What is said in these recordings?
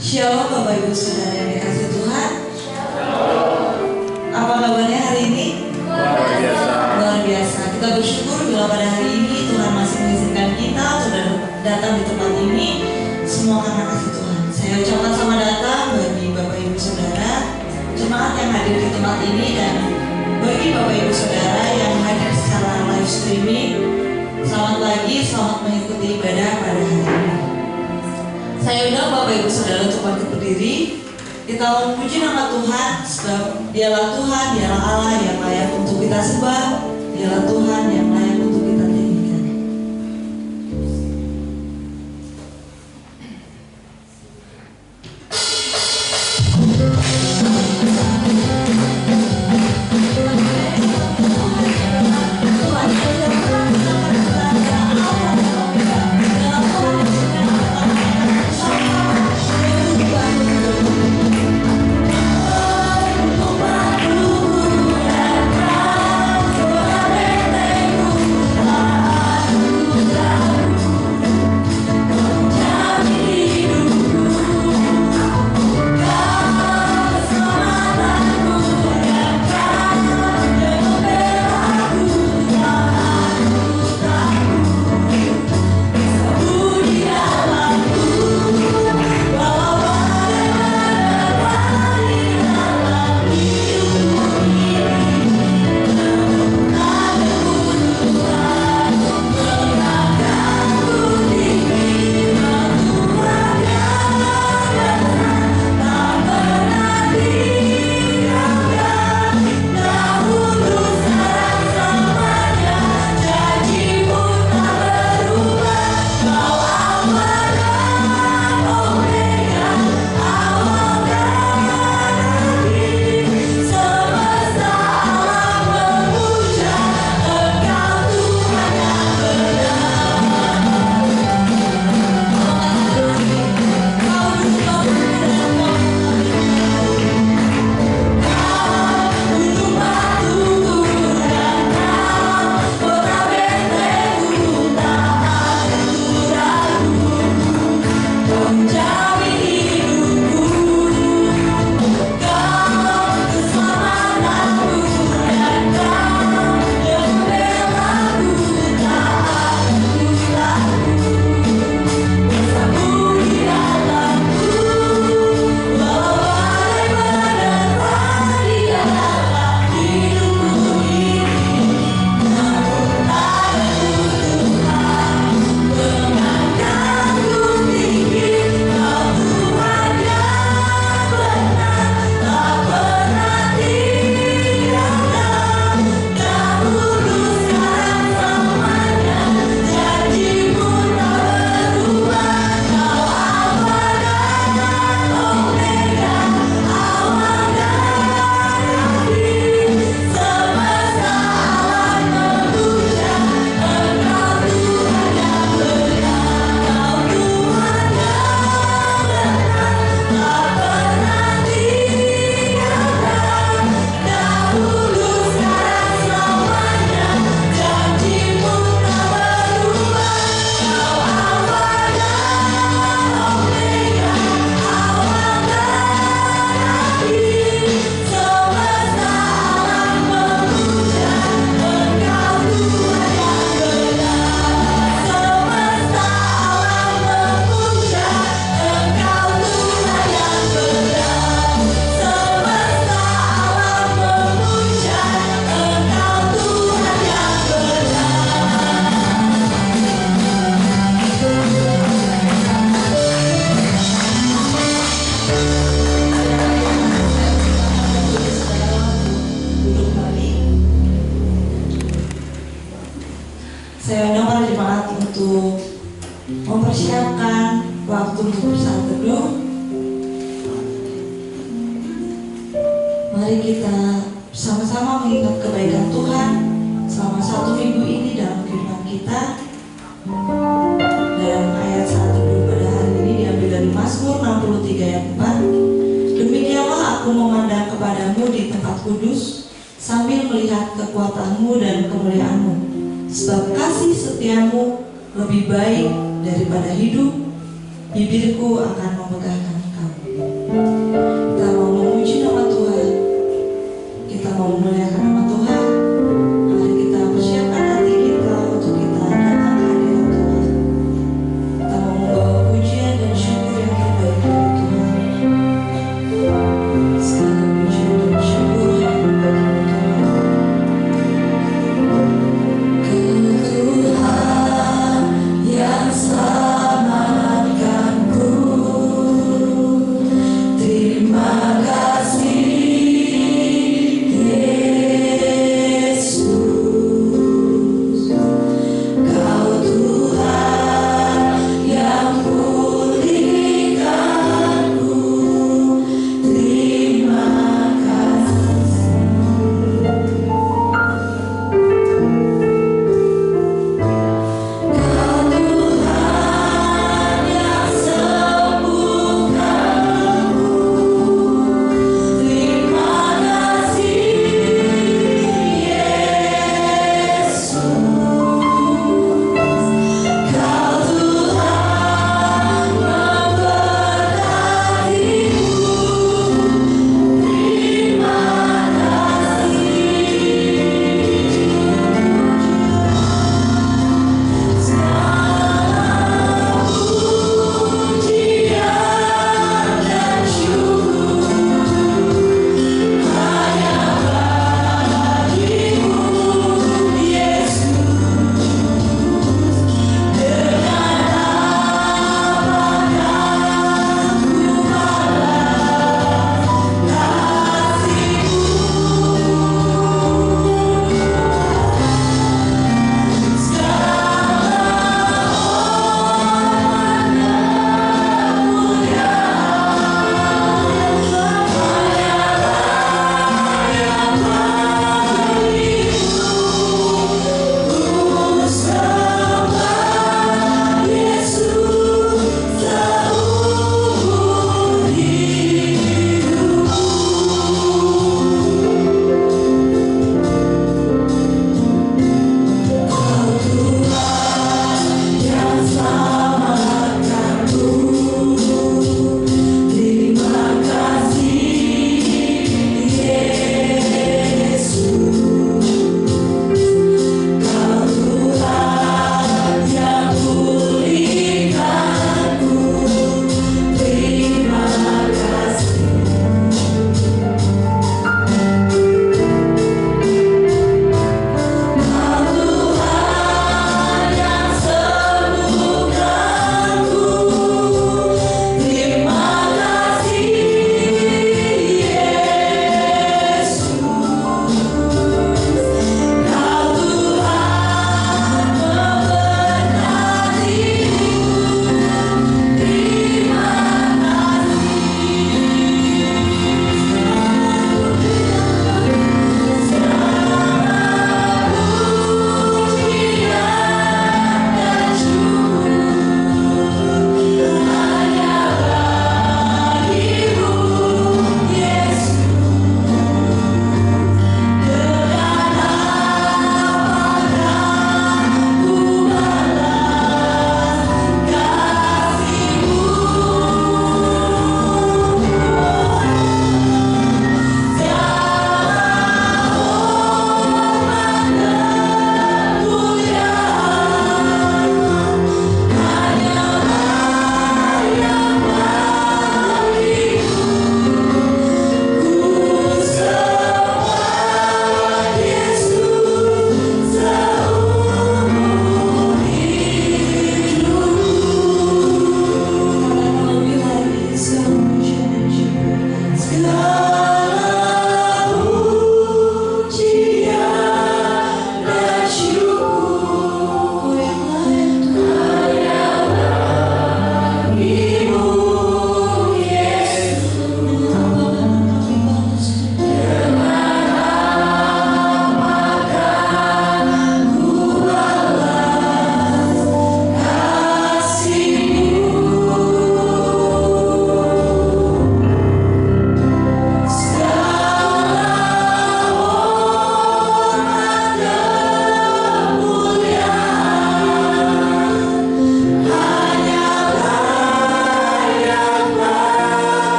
Shalom Bapak Ibu Saudara yang dikasihi Tuhan. Apa kabarnya hari ini? Luar biasa. Luar biasa. Kita bersyukur bila pada hari ini Tuhan masih mengizinkan kita untuk datang di tempat ini. Semua karena kasih Tuhan. Saya ucapkan selamat datang bagi Bapak Ibu Saudara jemaat yang hadir di tempat ini, dan bagi Bapak Ibu Saudara yang hadir secara live streaming. Selamat pagi, selamat mengikuti ibadah pada hari ini. Saya undang Bapak Ibu Saudara untuk bangkit berdiri. Kita memuji nama Tuhan, sebab Dialah Tuhan, Dialah Allah yang layak untuk kita sembah, Dialah Tuhan yang layak untuk kita tinggikan. Saya undang para jemaat untuk mempersiapkan waktu untuk bersaat teduh. Mari kita bersama-sama mengingat kebaikan Tuhan selama 1 minggu ini dalam kehidupan kita. Dan ayat saat teduh pada hari ini diambil dari Mazmur 63 ayat 4. Demikianlah aku memandang kepadamu di tempat kudus, sambil melihat kekuatanmu dan kemuliaanmu. Sebab kasih setiamu lebih baik daripada hidup, bibirku akan memegahkan engkau.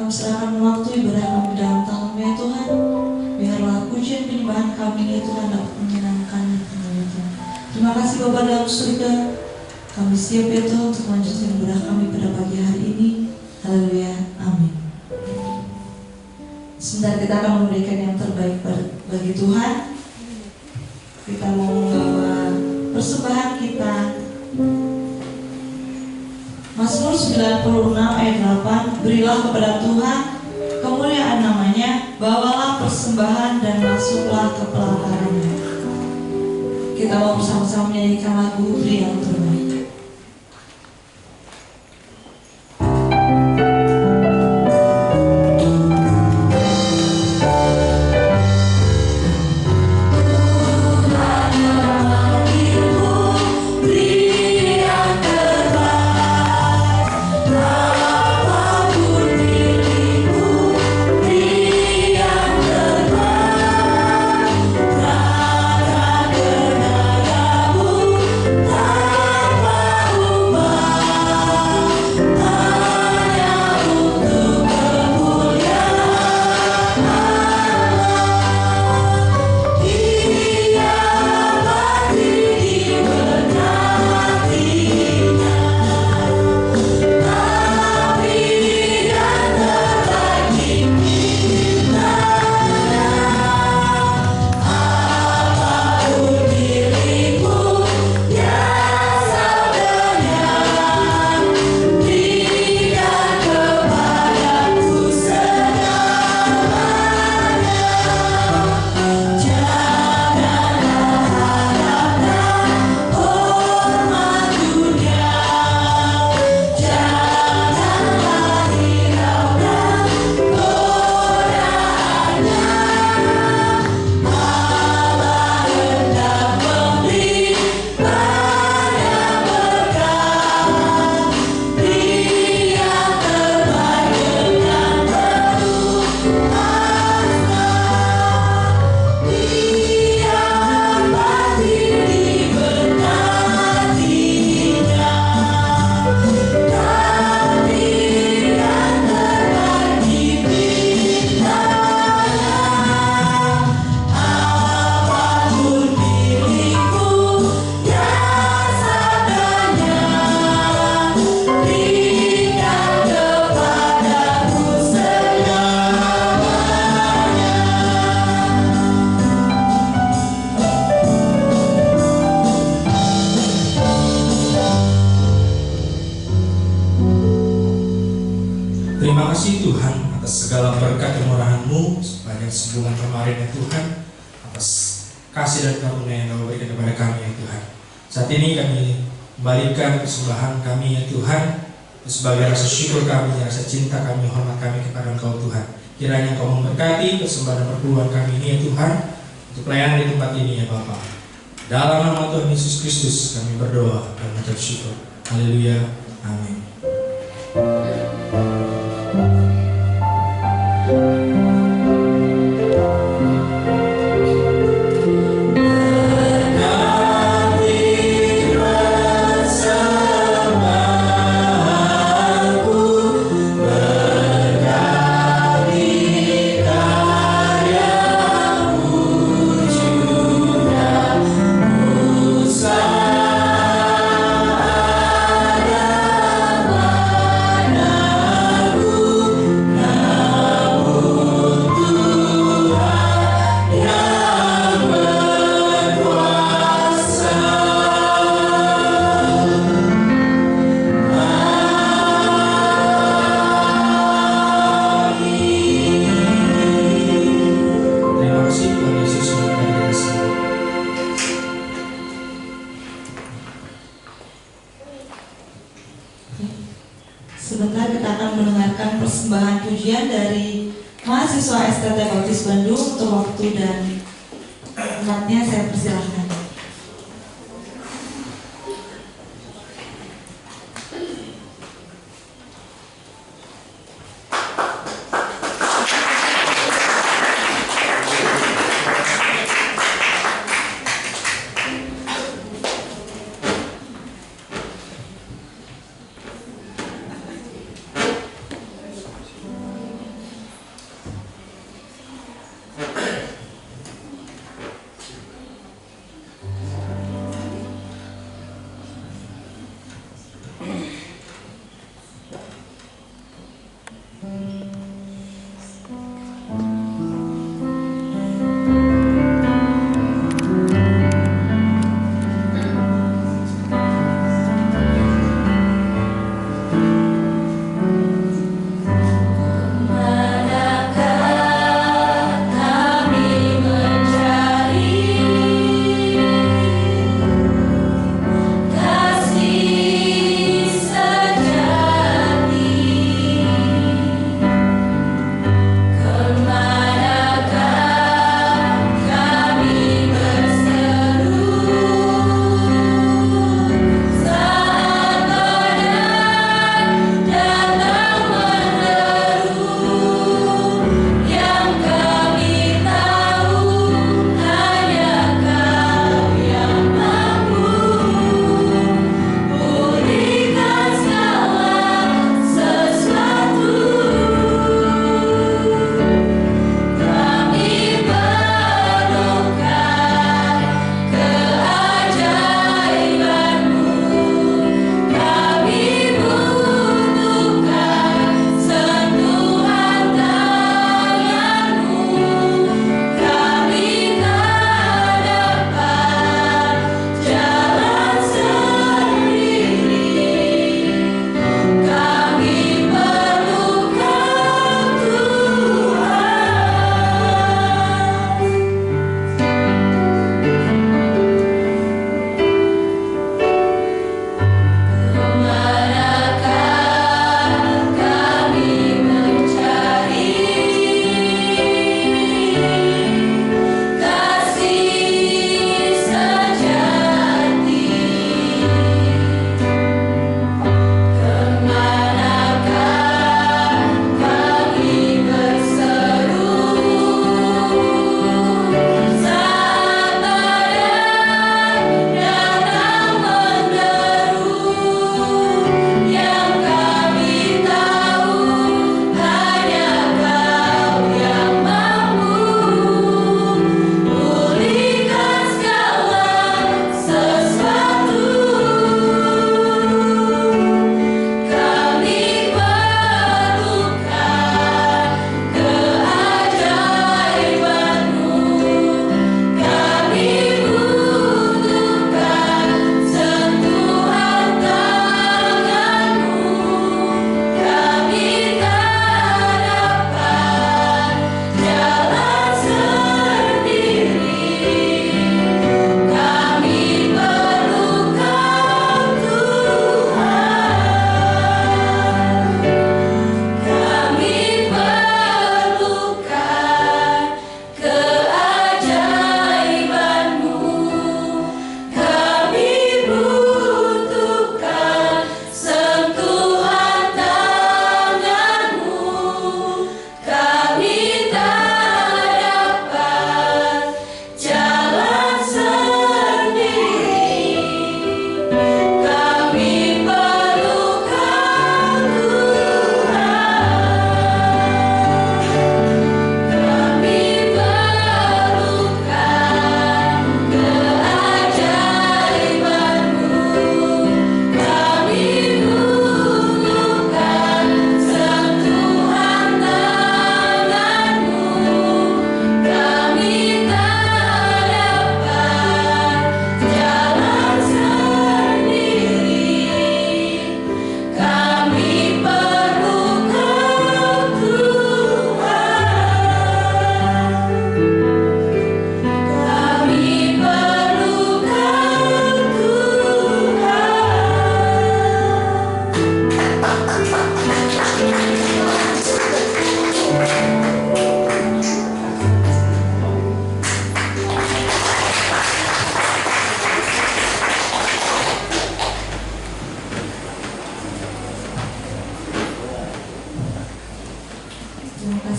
Kami serahkan waktu ibadah kami dalam tangan-Mu ya Tuhan. Biarlah pujian penyembahan kami ya Tuhan dapat menyenangkan ya Tuhan. Terima kasih Bapa dalam surga. Kami siap ya Tuhan untuk melanjutkan ibadah kami pada pagi hari ini. Haleluya, amin. Sebentar kita akan memberikan yang terbaik bagi Tuhan. Kita mau membawa persembahan kita. Mazmur 96 ayat 8, berilah kepada Tuhan kemuliaan namanya, bawalah persembahan dan masuklah ke pelatarannya. Kita mau bersama-sama menyanyikan lagu Beri yang terbaik. Terima kasih Tuhan atas segala berkat kemurahan-Mu sepanjang sebulan kemarin ya Tuhan, atas kasih dan karunia yang Kau berikan kepada kami ya Tuhan. Saat ini kami kembalikan persembahan kami ya Tuhan, sebagai rasa syukur kami, rasa cinta kami, hormat kami kepada Engkau Tuhan. Kiranya Engkau memberkati persembahan dan perpuluhan kami ini ya Tuhan, untuk pelayanan di tempat ini ya Bapa. Dalam nama Tuhan Yesus Kristus kami berdoa dan mengucap syukur. Haleluya, amin. Sebentar kita akan mendengarkan persembahan pujian dari mahasiswa STT Baptis Bandung. Untuk waktu dan tempatnya saya persilahkan.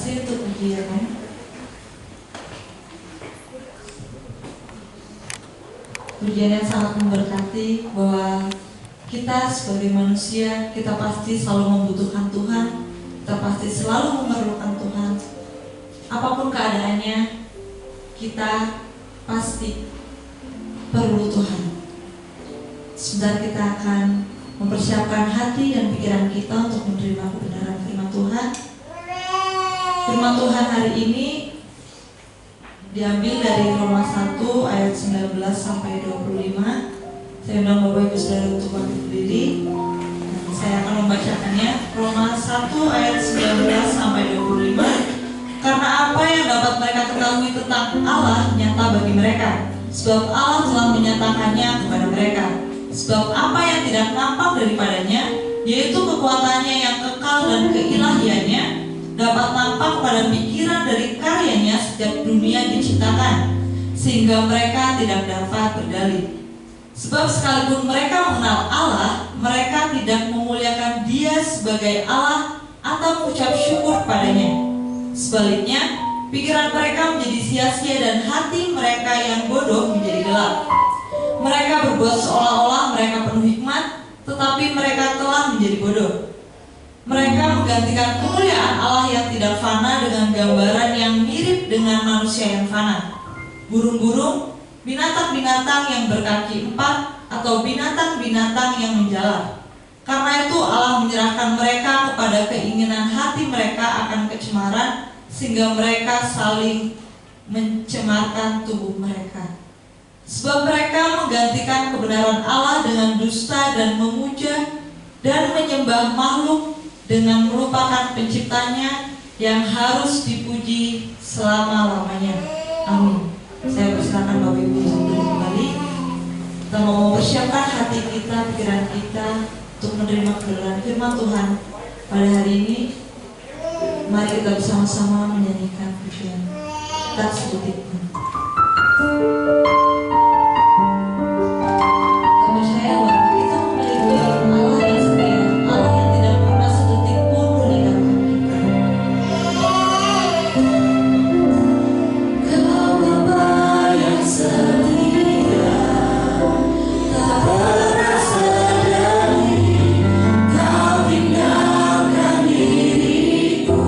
kasih untuk pujiannya. Pujian yang sangat memberkati bahwa kita sebagai manusia, kita pasti selalu membutuhkan Tuhan, kita pasti selalu memerlukan Tuhan. Apapun keadaannya, kita pasti perlu Tuhan. Sebentar kita akan mempersiapkan hati dan pikiran kita untuk menerima kebenaran firman Tuhan. Firman Tuhan hari ini diambil dari Roma 1 ayat 19 sampai 25. Saya undang Bapak Ibu Saudara untuk bangkit berdiri. Saya akan membacakannya. Roma 1 ayat 19 sampai 25. Karena apa yang dapat mereka ketahui tentang Allah nyata bagi mereka, sebab Allah telah menyatakannya kepada mereka. Sebab apa yang tidak nampak daripadanya, yaitu kekuatannya yang kekal dan keilahiannya, dapat nampak pada pikiran dari karyanya sejak dunia diciptakan, sehingga mereka tidak dapat berdalih. Sebab sekalipun mereka mengenal Allah, mereka tidak memuliakan Dia sebagai Allah atau mengucap syukur padanya. Sebaliknya, pikiran mereka menjadi sia-sia dan hati mereka yang bodoh menjadi gelap. Mereka berbuat seolah-olah mereka penuh hikmat, tetapi mereka telah menjadi bodoh. Mereka menggantikan kemuliaan Allah yang tidak fana dengan gambaran yang mirip dengan manusia yang fana, burung-burung, binatang-binatang yang berkaki 4, atau binatang-binatang yang menjalar. Karena itu Allah menyerahkan mereka kepada keinginan hati mereka akan kecemaran, sehingga mereka saling mencemarkan tubuh mereka. Sebab mereka menggantikan kebenaran Allah dengan dusta dan memuja dan menyembah makhluk dengan melupakan penciptanya yang harus dipuji selama-lamanya. Amin. Saya persilakan Bapak Ibu untuk berdiri kembali. Kita mau mempersiapkan hati kita, pikiran kita untuk menerima kebenaran firman Tuhan pada hari ini. Mari kita bersama-sama menyanyikan pujian Tak Sedetik Pun. Kita percaya bahwa kita memiliki Allah yang setia, Allah yang tidak pernah sedetik pun meninggalkan kita. Kau Bapa yang setia, tak pernah sedari Kau tinggalkan diriku.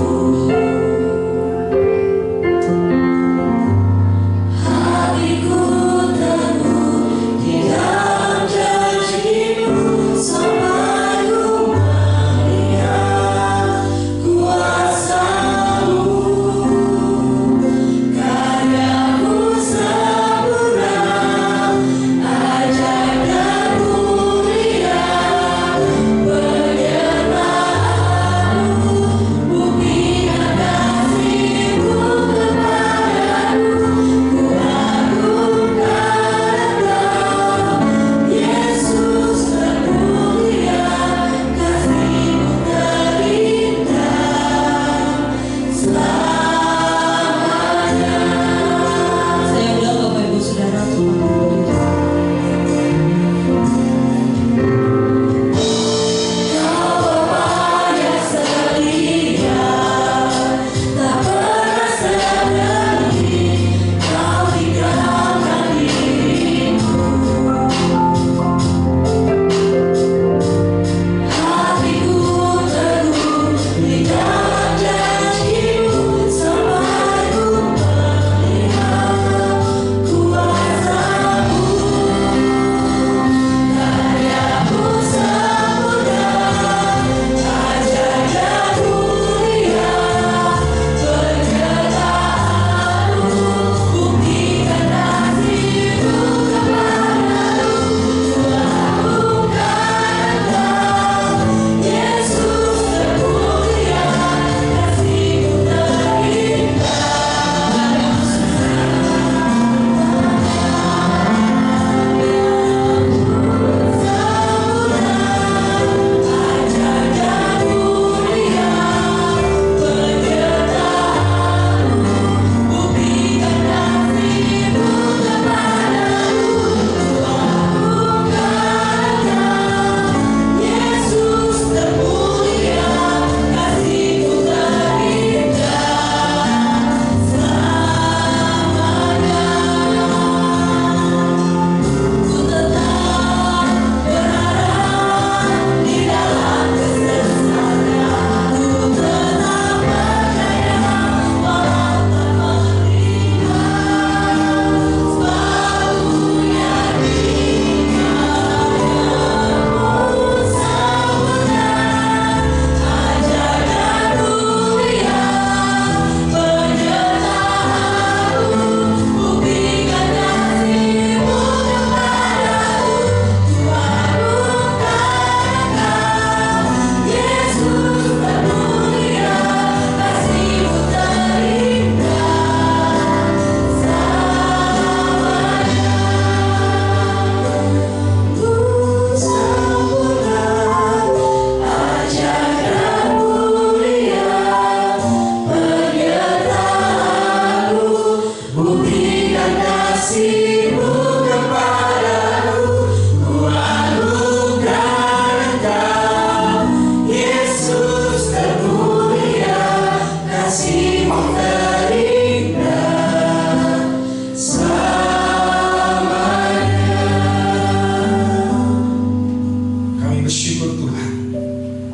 Kami bersyukur Tuhan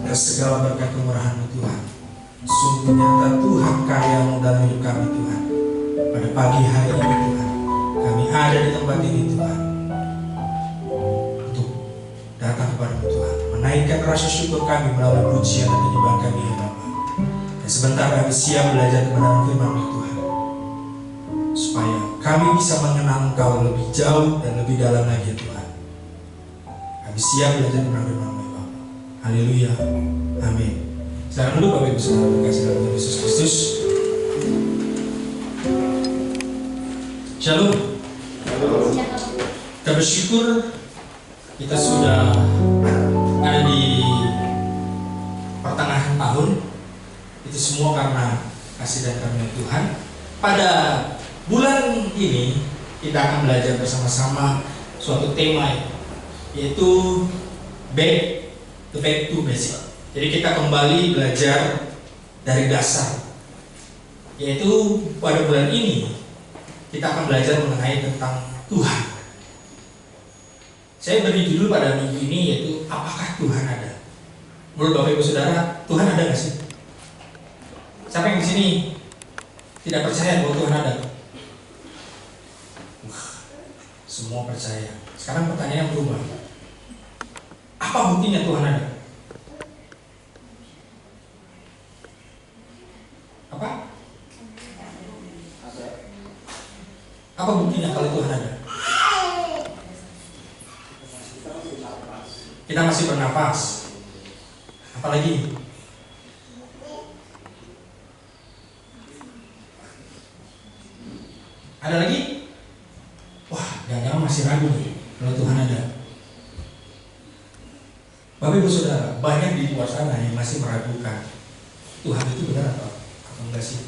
atas segala berkat kemurahan-Mu Tuhan. Sungguh nyata Tuhan karya-Mu dalam hidup kami Tuhan. Pada pagi hari ini Tuhan, kami ada di tempat ini Tuhan, untuk datang kepada-Mu Tuhan, menaikkan rasa syukur kami melalui pujian dan penyembahan kami ya Bapa. Dan sebentar kami siap belajar kebenaran firman-Mu Tuhan, supaya kami bisa mengenal Engkau lebih jauh dan lebih dalam lagi ya Tuhan. Kami siap belajar kebenaran firman-Mu ya Bapa. Haleluya, amin. Silakan dulu Bapak Ibu Saudara terkasih dalam Tuhan Yesus Kristus. Shalom. Kita bersyukur kita sudah ada di pertengahan tahun. Itu semua karena kasih dan karunia Tuhan. Pada bulan ini kita akan belajar bersama-sama suatu tema, yaitu back to basic. Jadi kita kembali belajar dari dasar, yaitu pada bulan ini kita akan belajar mengenai tentang Tuhan. Saya beri judul pada minggu ini yaitu apakah Tuhan ada? Menurut Bapak Ibu Saudara, Tuhan ada nggak sih? Siapa yang di sini tidak percaya bahwa Tuhan ada? Semua percaya. Sekarang pertanyaannya berubah. Apa buktinya Tuhan ada? Apa buktinya kalau Tuhan ada? Kita masih bernapas. Apalagi? Ada lagi? Wah, jangan-jangan masih ragu nih kalau Tuhan ada. Bapak Ibu Saudara, banyak di luar sana yang masih meragukan Tuhan itu benar atau enggak sih?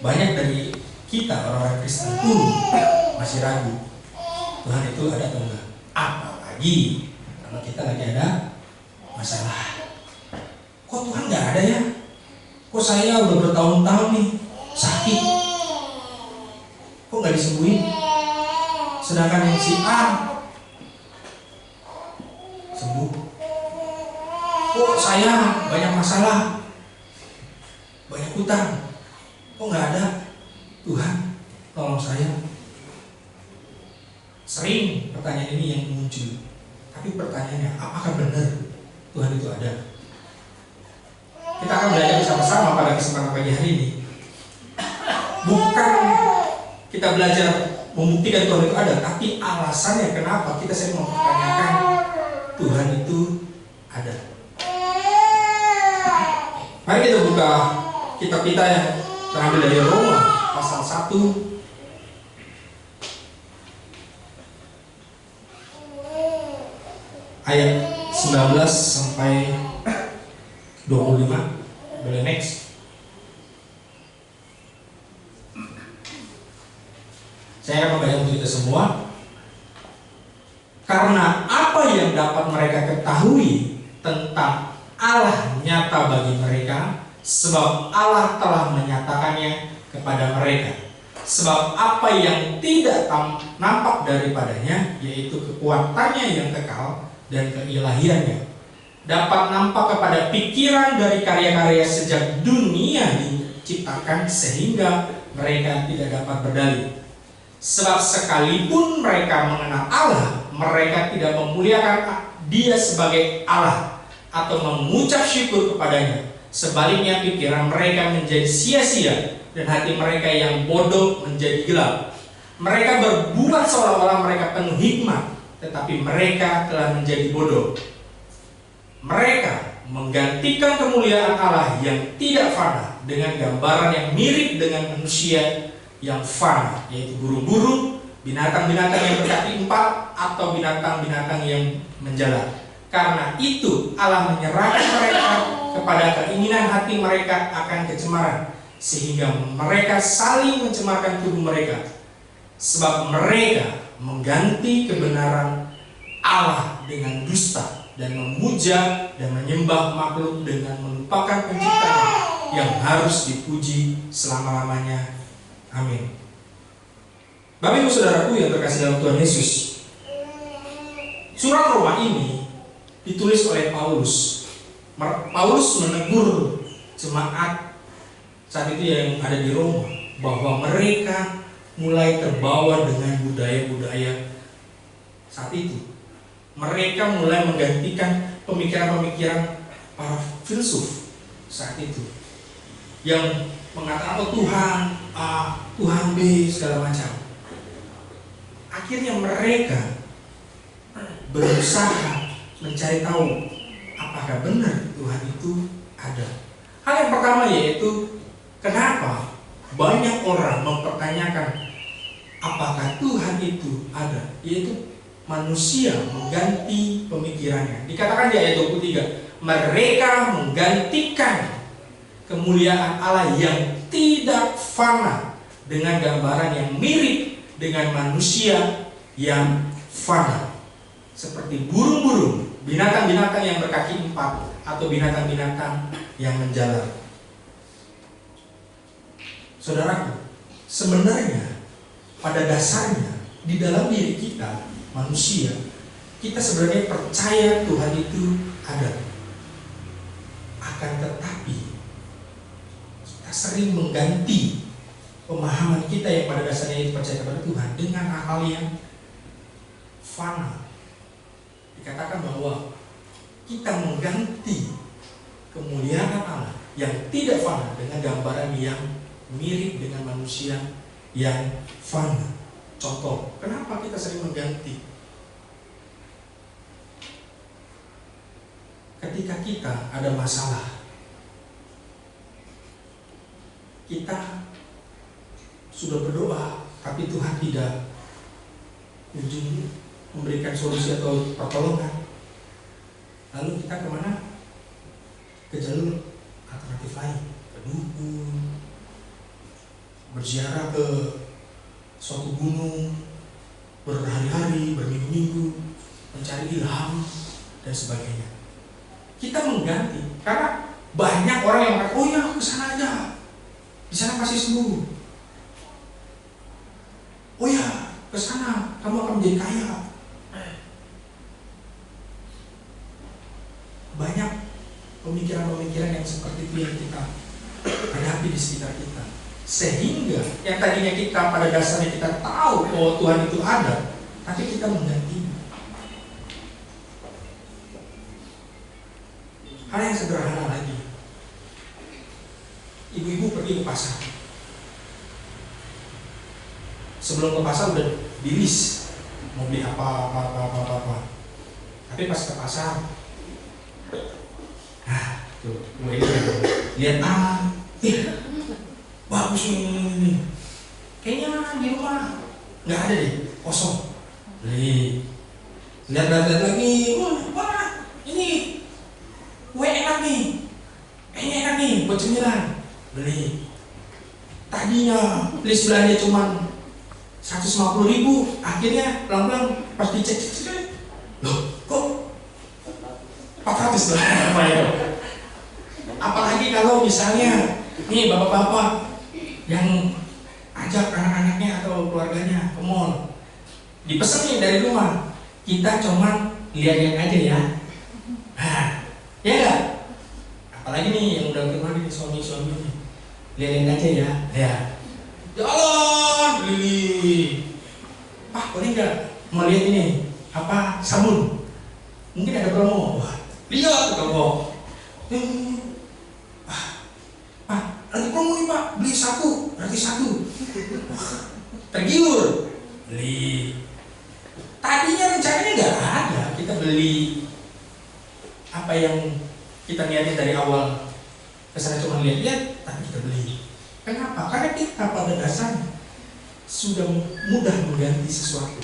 Banyak dari kita orang-orang Kristen pun masih ragu Tuhan itu ada atau enggak. Apalagi kalau kita lagi ada masalah. Kok Tuhan nggak ada ya? Kok saya udah bertahun-tahun nih sakit, kok nggak disembuhin? Sedangkan yang si A sembuh. Kok saya banyak masalah, banyak hutang, kok nggak ada Tuhan tolong saya? Sering pertanyaan ini yang muncul. Tapi pertanyaannya, apakah benar Tuhan itu ada? Kita akan belajar bersama-sama pada kesempatan pagi hari ini. Bukan kita belajar membuktikan Tuhan itu ada, tapi alasannya kenapa kita sering mempertanyakan Tuhan itu ada. Mari kita buka kitab kita yang terambil dari Roma pasal 1 ayat 19 sampai 25. Boleh next. Saya akan membaca untuk kita semua. Karena apa yang dapat mereka ketahui tentang Allah nyata bagi mereka, sebab Allah telah menyatakannya kepada mereka. Sebab apa yang tidak nampak daripadanya, yaitu kekuatannya yang kekal dan keilahiannya, dapat nampak kepada pikiran dari karya-karya sejak dunia diciptakan, sehingga mereka tidak dapat berdalih. Sebab sekalipun mereka mengenal Allah, mereka tidak memuliakan Dia sebagai Allah atau mengucap syukur kepadanya. Sebaliknya pikiran mereka menjadi sia-sia dan hati mereka yang bodoh menjadi gelap. Mereka berbuat seolah-olah mereka penuh hikmat, tetapi mereka telah menjadi bodoh. Mereka menggantikan kemuliaan Allah yang tidak fana dengan gambaran yang mirip dengan manusia yang fana, yaitu burung-burung, binatang-binatang yang berkaki 4, atau binatang-binatang yang menjalar. Karena itu Allah menyerahkan mereka kepada keinginan hati mereka akan kecemaran, sehingga mereka saling mencemarkan tubuh mereka. Sebab mereka mengganti kebenaran Allah dengan dusta, dan memuja dan menyembah makhluk dengan melupakan penciptanya yang harus dipuji selama-lamanya. Amin. Bapak Ibu Saudaraku yang terkasih dalam Tuhan Yesus, Surat Roma ini ditulis oleh Paulus. Paulus menegur jemaat saat itu yang ada di Roma bahwa mereka mulai terbawa dengan budaya-budaya saat itu. Mereka mulai menggantikan pemikiran-pemikiran para filsuf saat itu yang mengatakan Tuhan A, Tuhan B, segala macam. Akhirnya mereka berusaha mencari tahu apakah benar Tuhan itu ada. Hal yang pertama yaitu kenapa banyak orang mempertanyakan apakah Tuhan itu ada, yaitu manusia mengganti pemikirannya. Dikatakan di ayat 23, mereka menggantikan kemuliaan Allah yang tidak fana dengan gambaran yang mirip dengan manusia yang fana, seperti burung-burung, binatang-binatang yang berkaki 4, atau binatang-binatang yang menjalar. Saudaraku, sebenarnya pada dasarnya di dalam diri kita manusia, kita sebenarnya percaya Tuhan itu ada. Akan tetapi kita sering mengganti pemahaman kita yang pada dasarnya itu percaya kepada Tuhan dengan hal yang fana. Dikatakan bahwa kita mengganti kemuliaan Allah yang tidak fana dengan gambaran yang mirip dengan manusia yang fana. Contoh, kenapa kita sering mengganti? Ketika kita ada masalah, kita sudah berdoa, tapi Tuhan tidak memberikan solusi atau pertolongan. Lalu kita kemana? Ke jalur alternatif lain, ke dukun, berziarah ke suatu gunung, berhari-hari, berminggu-minggu, mencari ilham dan sebagainya. Kita mengganti karena banyak orang yang mengatakan, oh ya, ke sana aja, di sana pasti sembuh. Oh ya, ke sana kamu akan menjadi kaya. Banyak pemikiran-pemikiran yang seperti itu yang kita hadapi di sekitar kita. Sehingga yang tadinya kita pada dasarnya kita tahu bahwa Tuhan itu ada, tapi kita menggantinya. Hal yang sederhana lagi. Ibu-ibu pergi ke pasar. Sebelum ke pasar udah di-list mau beli apa. Tapi pas ke pasar, tuh, lihat bagus ini. Kayaknya di rumah nggak ada deh, kosong. Beli. Lihat lagi, wah, ini kue enak nih. Kayaknya enak nih buat cemilan. Beli. Tadinya list belanja cuma 150.000, akhirnya pelan-pelan pas dicek, loh kok 400 apa ya? Apalagi kalau misalnya nih bapak-bapak yang ajak anak-anaknya atau keluarganya ke mall, dipesan nih dari rumah, kita cuma lihat-lihat aja ya. Ya enggak? Apalagi nih yang udah kemarin suami-suami nih, lihat-lihat aja ya. Ya. Jalan beli. Pak, boleh nggak mau lihat ini apa sabun? Mungkin ada promo. Wah, lihat promo. Pak, lagi promo nih Pak, beli satu gratis satu. Tergiur, beli. Tadinya rencananya nggak ada, kita beli apa yang kita niatin dari awal. Kesannya cuma lihat-lihat, tapi kita beli. Kenapa? Karena kita pada dasarnya sudah mudah mengganti sesuatu.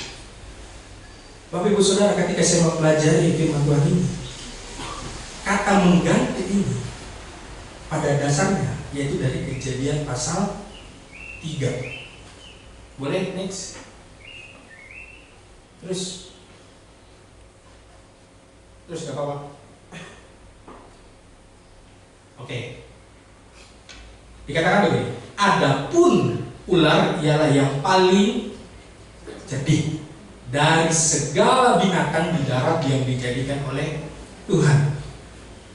Bapak Ibu Saudara, ketika saya mempelajari firman Tuhan ini, kata mengganti ini pada dasarnya yaitu dari Kejadian pasal 3. Boleh next? Terus gak apa-apa. Oke. Dikatakan begini, adapun ular ialah yang paling cerdik. dari segala binatang di darat yang dijadikan oleh Tuhan.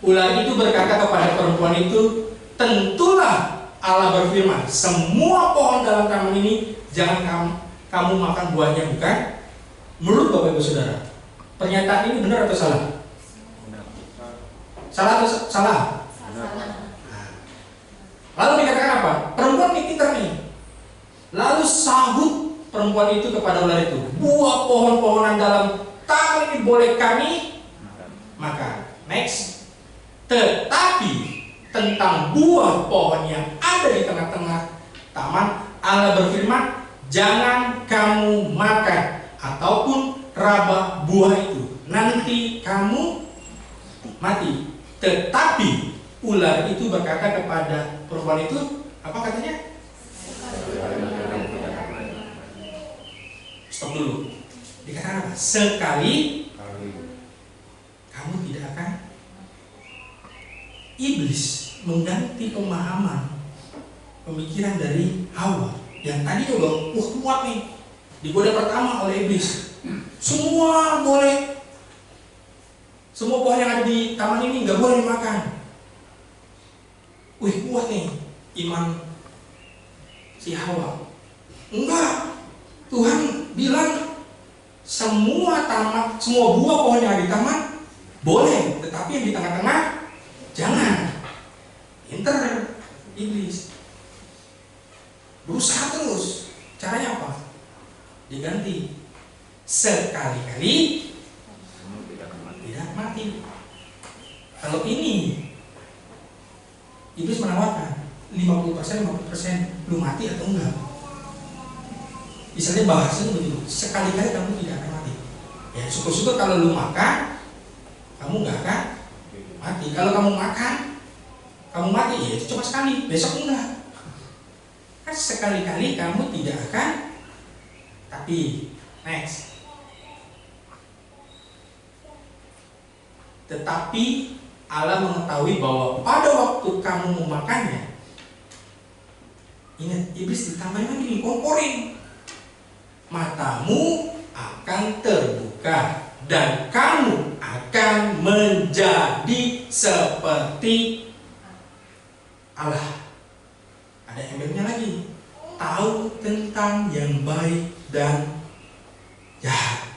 Ular itu berkata kepada perempuan itu, tentulah Allah berfirman, semua pohon dalam taman ini jangan kamu makan buahnya, bukan? Menurut Bapak Ibu Saudara, pernyataan ini benar atau salah? Salah atau salah? Lalu dikatakan apa? Perempuan ini pintar nih. Lalu sahut perempuan itu kepada ular itu, buah pohon-pohonan dalam taman ini boleh kami makan. Next. Tetapi tentang buah pohon yang ada di tengah-tengah taman, Allah berfirman, jangan kamu makan ataupun raba buah itu, nanti kamu mati. Tetapi ular itu berkata kepada perempuan itu, apa katanya? Stop dulu. Dikatakan apa? Sekali kamu tidak akan. Iblis mengganti pemikiran dari Hawa yang tadi udah kuat nih, digoda pertama oleh iblis. Semua boleh, semua pohon yang ada di taman ini nggak boleh dimakan. Wih, kuat nih iman si Hawa. Enggak, Tuhan bilang semua buah pohon yang ada di taman boleh, tetapi yang di tengah-tengah jangan. Pinter iblis, berusaha terus. Caranya apa? Diganti. Sekali-kali tidak mati. Kalau ini iblis menawarkan 50%, 50%, lu mati atau enggak? Misalnya bahasanya begitu, sekali-kali kamu tidak akan mati. Ya syukur-syukur kalau lu makan, kamu nggak akan mati. Kalau kamu makan, kamu mati, ya itu cuma sekali, besok enggak. Kan sekali-kali kamu tidak akan. Tapi next. Tetapi Allah mengetahui bahwa pada waktu kamu memakannya, ingat iblis ditambahin lagi, komporin, matamu akan terbuka dan kamu akan menjadi seperti Allah. Ada embelnya lagi, tahu tentang yang baik dan jahat.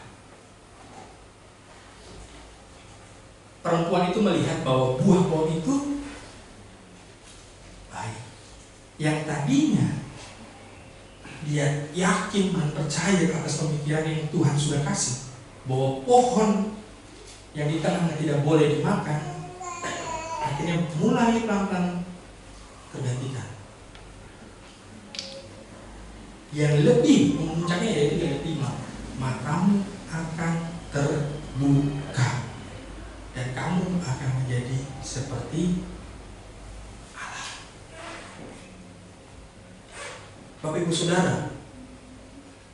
Perempuan itu melihat bahwa buah pohon itu baik. Yang tadinya dia yakin dan percaya atas pemikiran yang Tuhan sudah kasih, bahwa pohon yang di tengahnya tidak boleh dimakan, akhirnya mulai pelan-pelan tergantikan. Yang lebih memuncaknya yaitu yang kelima, matamu akan terbuka dan kamu akan menjadi seperti Allah. Bapak Ibu Saudara,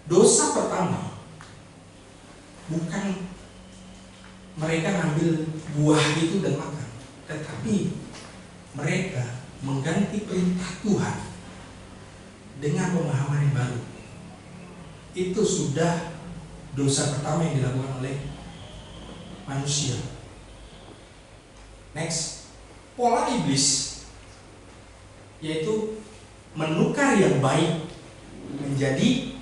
dosa pertama bukan mereka ngambil buah itu dan makan, tetapi mereka mengganti perintah Tuhan dengan pemahaman yang baru. Itu sudah dosa pertama yang dilakukan oleh manusia. Next, pola iblis yaitu menukar yang baik menjadi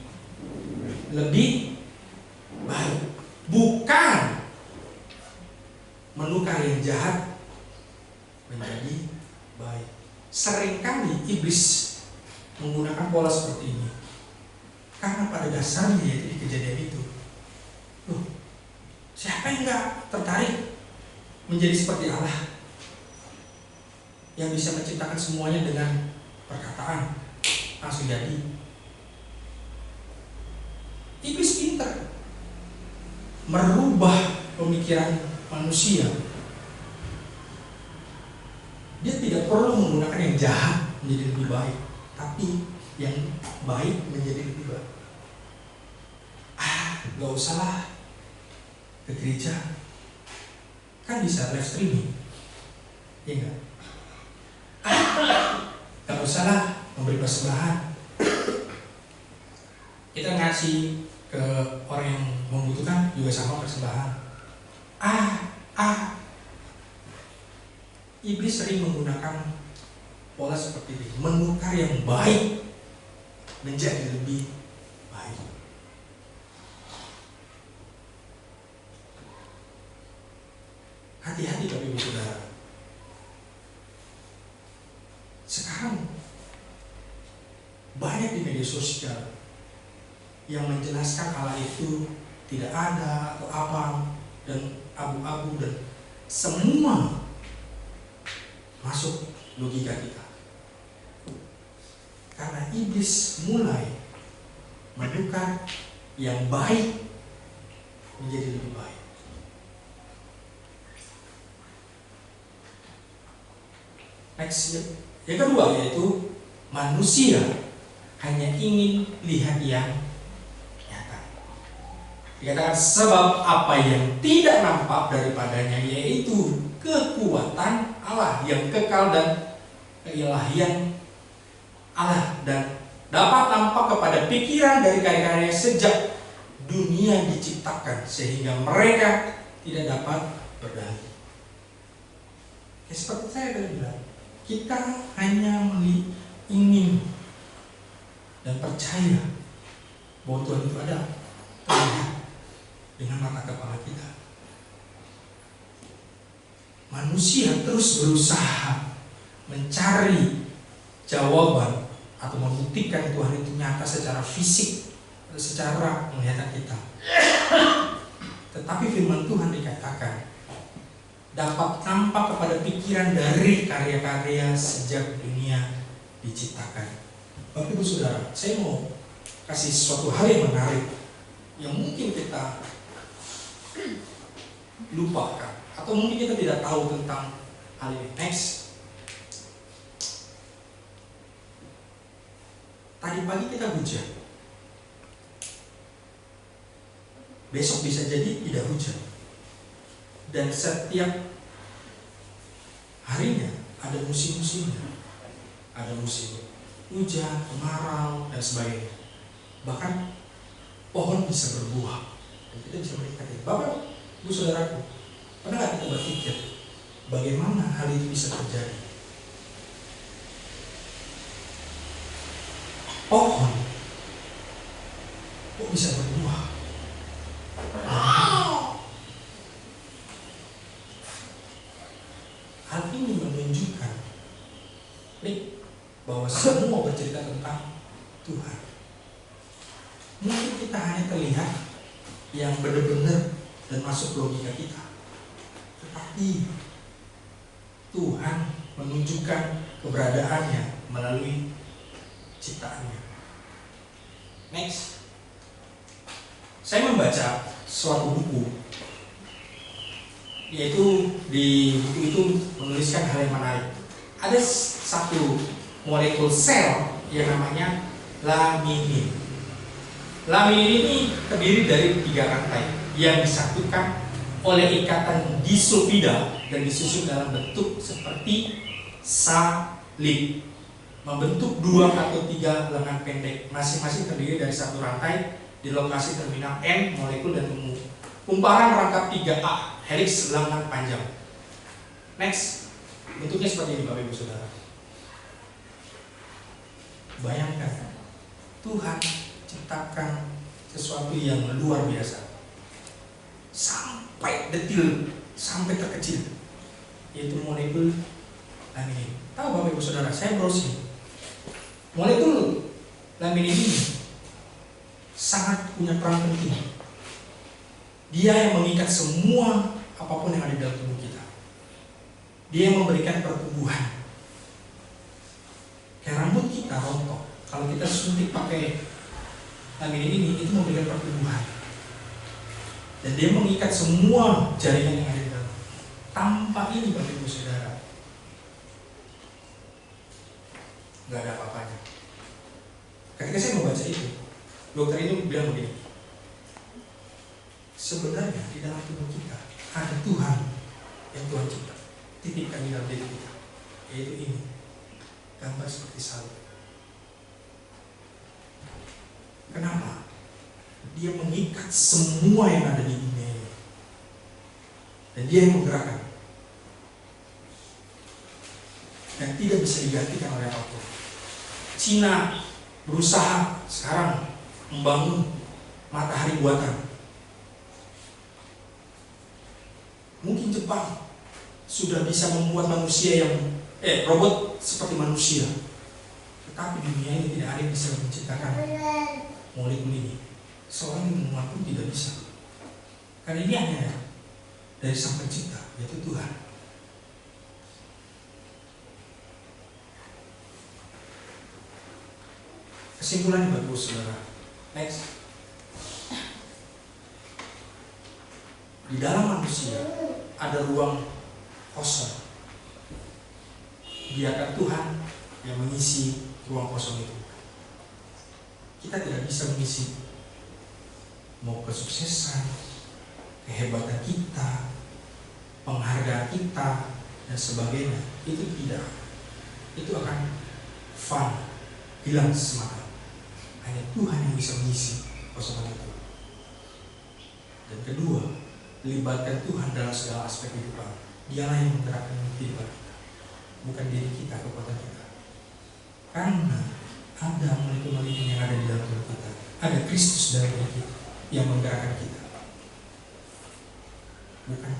lebih baik, bukan menukar yang jahat menjadi baik. Seringkali iblis menggunakan pola seperti ini karena pada dasarnya yaitu di kejadian itu, siapa yang nggak tertarik menjadi seperti Allah yang bisa menciptakan semuanya dengan perkataan langsung jadi? Iblis pintar merubah pemikiran manusia. Dia tidak perlu menggunakan yang jahat menjadi lebih baik, tapi yang baik menjadi lebih baik. Gak usah lah ke gereja, kan bisa live streaming, ya enggak? Gak usah lah memberi persembahan, kita ngasih ke orang yang membutuhkan juga sama persembahan. Iblis sering menggunakan pola seperti ini, menukar yang baik menjadi lebih baik. Hati-hati Bapak Ibu Saudara. Sekarang banyak di media sosial yang menjelaskan Allah itu tidak ada atau apa, dan abu-abu, dan semua masuk logika kita. Karena iblis mulai menukar yang baik menjadi lebih baik. Next, yang kedua yaitu manusia hanya ingin lihat yang nyata. Dikatakan sebab apa yang tidak nampak daripadanya, yaitu kekuatan Allah yang kekal dan keilahian Allah, dan dapat nampak kepada pikiran dari karya-karya sejak dunia diciptakan, sehingga mereka tidak dapat berdalih. Seperti saya tadi bilang, kita hanya ingin dan percaya bahwa Tuhan itu ada, terlihat dengan mata kepala kita. Manusia terus berusaha mencari jawaban atau membuktikan Tuhan itu nyata secara fisik atau secara penglihatan kita. Tetapi firman Tuhan dikatakan dapat nampak kepada pikiran dari karya-karya sejak dunia diciptakan. Bapak Ibu Saudara, saya mau kasih suatu hal yang menarik yang mungkin kita lupakan atau mungkin kita tidak tahu tentang hal ini. Next. Tadi pagi kita hujan. Besok bisa jadi tidak hujan. Dan setiap harinya ada musim-musimnya. Ada musim hujan, kemarau, dan sebagainya. Bahkan pohon bisa berbuah dan kita bisa menikmati. Bapak, Ibu, Saudaraku, pernah nggak kita berpikir bagaimana hal itu bisa terjadi? Pohon kok bisa berbuah? Hal ini menunjukkan bahwa semua bercerita tentang Tuhan. Mungkin kita hanya terlihat yang benar-benar dan masuk logika kita, tetapi Tuhan menunjukkan keberadaannya melalui ciptaannya. Next, saya membaca suatu buku, yaitu di buku itu menuliskan hal yang menarik. Ada satu molekul sel yang namanya laminin. Laminin ini terdiri dari 3 rantai yang disatukan oleh ikatan disulfida dan disusun dalam bentuk seperti salib, membentuk 2 atau 3 lengan pendek, masing-masing terdiri dari 1 rantai di lokasi terminal N molekul dan kumparan merangkap 3A heliks lengan panjang. Next, bentuknya seperti ini Bapak Ibu Saudara. Bayangkan, Tuhan ciptakan sesuatu yang luar biasa, sampai detil, sampai terkecil, yaitu molekul laminin. Tahu Bapak Ibu Saudara, saya browsing, molekul laminin ini sangat punya peran penting. Dia yang mengikat semua apapun yang ada di dalam tubuh kita. Dia yang memberikan pertumbuhan. Kayak rambut kita rontok, kalau kita suntik pakai laminin ini, itu memberikan pertumbuhan. Dan dia mengikat semua jaringan yang ada di dalam. Tanpa ini Bapak Ibu Saudara, nggak ada apa-apanya. Ketika saya membaca itu, dokter itu bilang begini, sebenarnya di dalam tubuh kita ada Tuhan yang Tuhan cipta, titipkan di dalam diri kita, yaitu ini, gambar seperti salib. Kenapa? Dia mengikat semua yang ada di dunia ini. Dan dia yang menggerakkan. Dan tidak bisa digantikan oleh apapun. Cina berusaha sekarang membangun matahari buatan. Mungkin Jepang sudah bisa membuat manusia yang robot seperti manusia. Tetapi dunia ini tidak ada yang bisa menciptakan molekul ini. Seorang yang membuat pun tidak bisa. Karena ini hanya dari Sang Pencipta, yaitu Tuhan. Kesimpulan buat saudara. Next. Di dalam manusia ada ruang kosong. Biarkan Tuhan yang mengisi ruang kosong itu. Kita tidak bisa mengisi mau kesuksesan, kehebatan kita, penghargaan kita, dan sebagainya. Itu tidak. Itu akan fun, hilang semata. Hanya Tuhan yang bisa mengisi kosongan itu. Dan kedua, libatkan Tuhan dalam segala aspek kehidupan. Dialah yang menggerakkan kehidupan kita, bukan diri kita, kekuatan kita. Karena ada molekul-molekul yang ada di dalam tubuh kita. Ada Kristus dalam diri kita yang menggerakkan kita. Bukan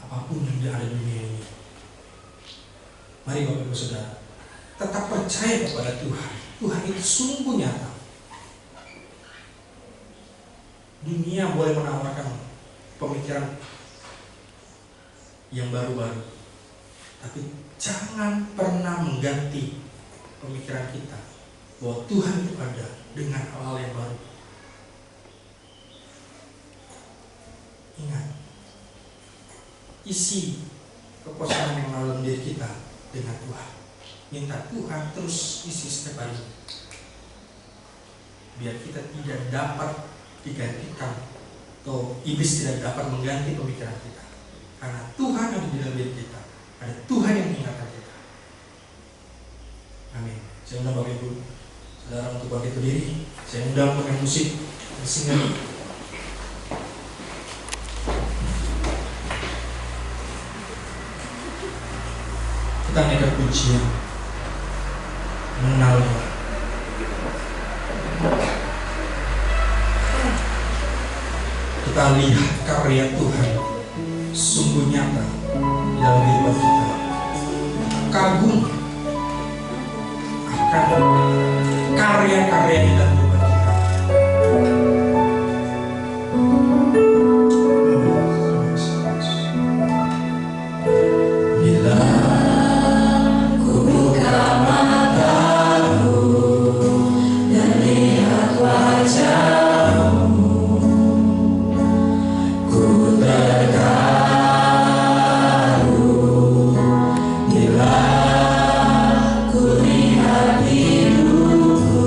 apapun yang ada di dunia ini. Mari Bapak Ibu Saudara, tetap percaya kepada Tuhan. Tuhan itu sungguh nyata. Dunia boleh menawarkan pemikiran yang baru-baru, tapi jangan pernah mengganti pemikiran kita bahwa Tuhan itu ada dengan hal-hal yang baru. Ingat, isi kekosongan yang dalam diri kita dengan Tuhan. Minta Tuhan terus isi setiap hari, biar kita tidak dapat digantikan atau iblis tidak dapat mengganti pemikiran kita. Karena Tuhan ada di dalam diri kita, ada Tuhan yang mengingatkan kita. Amin. Saya undang Bapak Ibu Saudara untuk bangkit berdiri. Saya undang pemain musik bersinggah. Kita naikkan pujian mengenal Dia. Kita lihat karya Tuhan sungguh nyata dalam kehidupan kita. Kagum akan karya-karyanya dalam kehidupan kita. Bila ku buka mataku dan lihat wajahmu, ku terharu. Bila ku lihat hidupku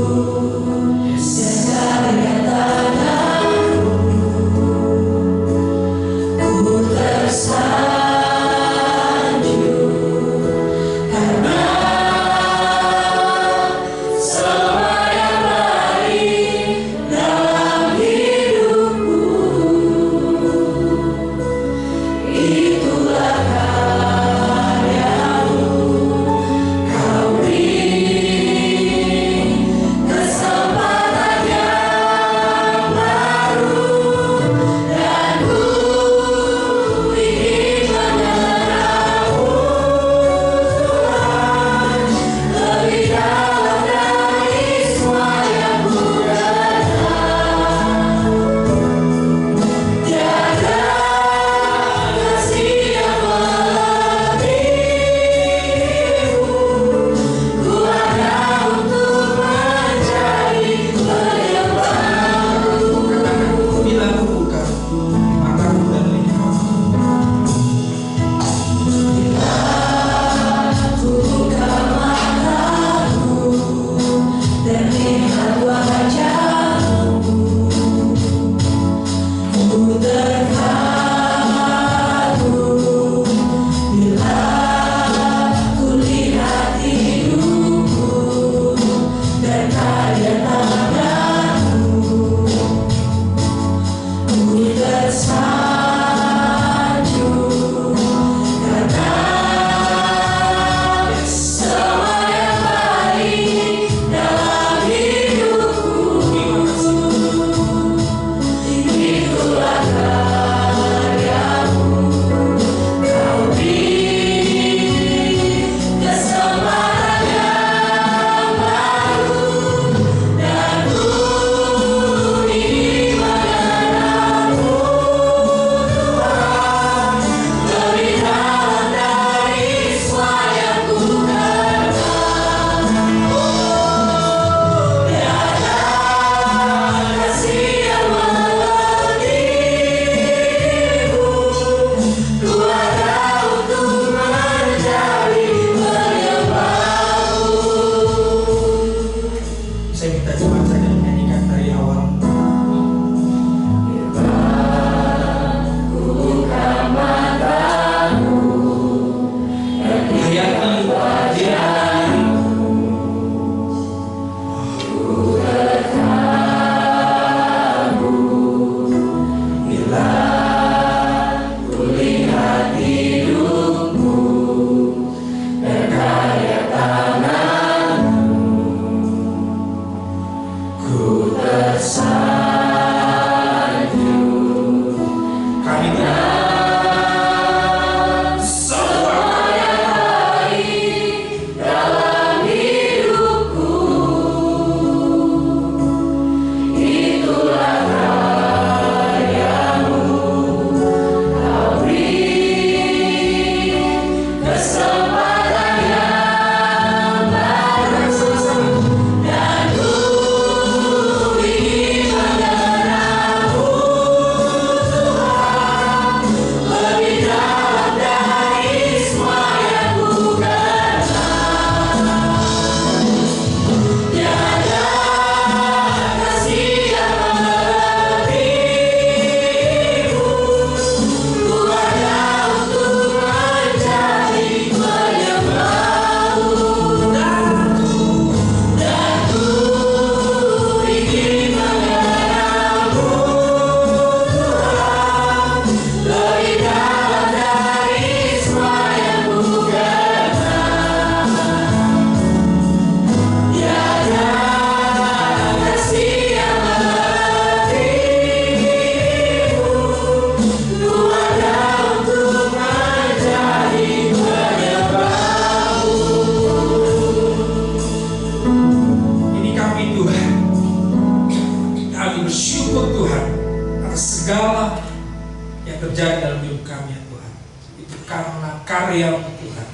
dalam hidup kami ya Tuhan. Itu karena karya-Mu Tuhan.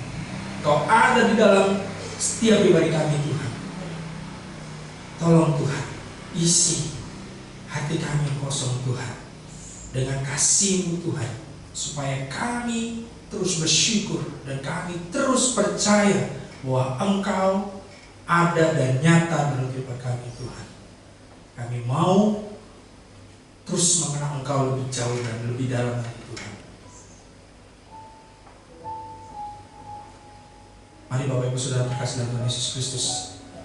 Kau ada di dalam setiap pribadi kami Tuhan. Tolong Tuhan, isi hati kami kosong Tuhan dengan kasih-Mu Tuhan, supaya kami terus bersyukur dan kami terus percaya bahwa Engkau ada dan nyata dalam kehidupan kami Tuhan. Kami mau terus mengenal Engkau lebih jauh dan lebih dalam lagi Tuhan. Mari Bapak Ibu Saudara terkasih dalam Tuhan Yesus Kristus,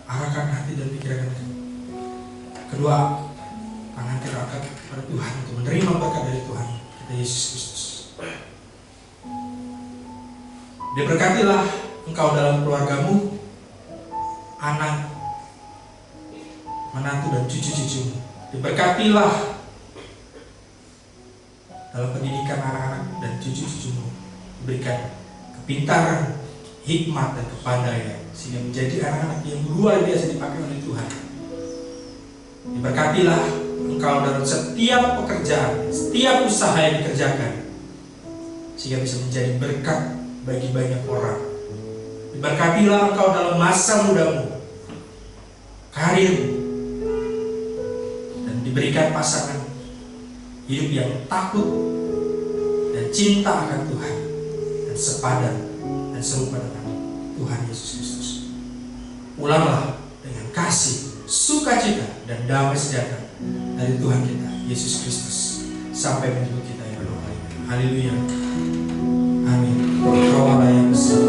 arahkan hati dan pikiran kami. Kedua, tangan kita angkat kepada Tuhan untuk menerima berkat dari Tuhan kita Yesus Kristus. Diberkatilah engkau dalam keluargamu, anak, menantu dan cucu-cucumu. Diberkatilah dalam pendidikan anak-anak dan cucu-cucumu. Diberikan kepintaran, hikmat dan kepandaian, sehingga menjadi anak-anak yang luar biasa dipakai oleh Tuhan. Diberkatilah engkau dalam setiap pekerjaan, setiap usaha yang dikerjakan, sehingga bisa menjadi berkat bagi banyak orang. Diberkatilah engkau dalam masa mudamu, karirmu, dan diberikan pasangan hidup yang takut dan cinta akan Tuhan, dan sepadan dan serupa dengan Tuhan Yesus Kristus. Pulanglah dengan kasih, sukacita, dan damai sejahtera dari Tuhan kita Yesus Kristus sampai menjemput kita yang kedua kali. Haleluya. Amin. Kau Allah yang besar.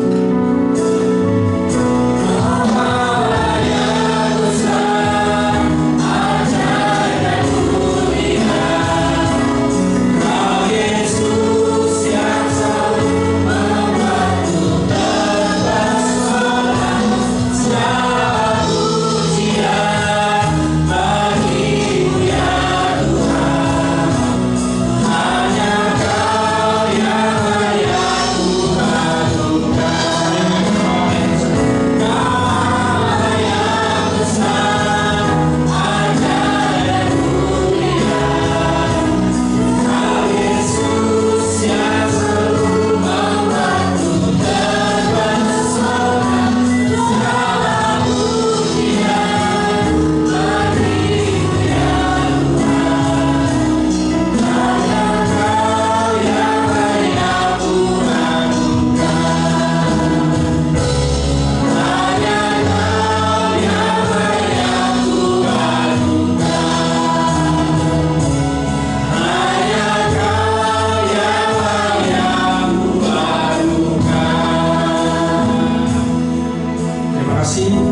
Terima kasih.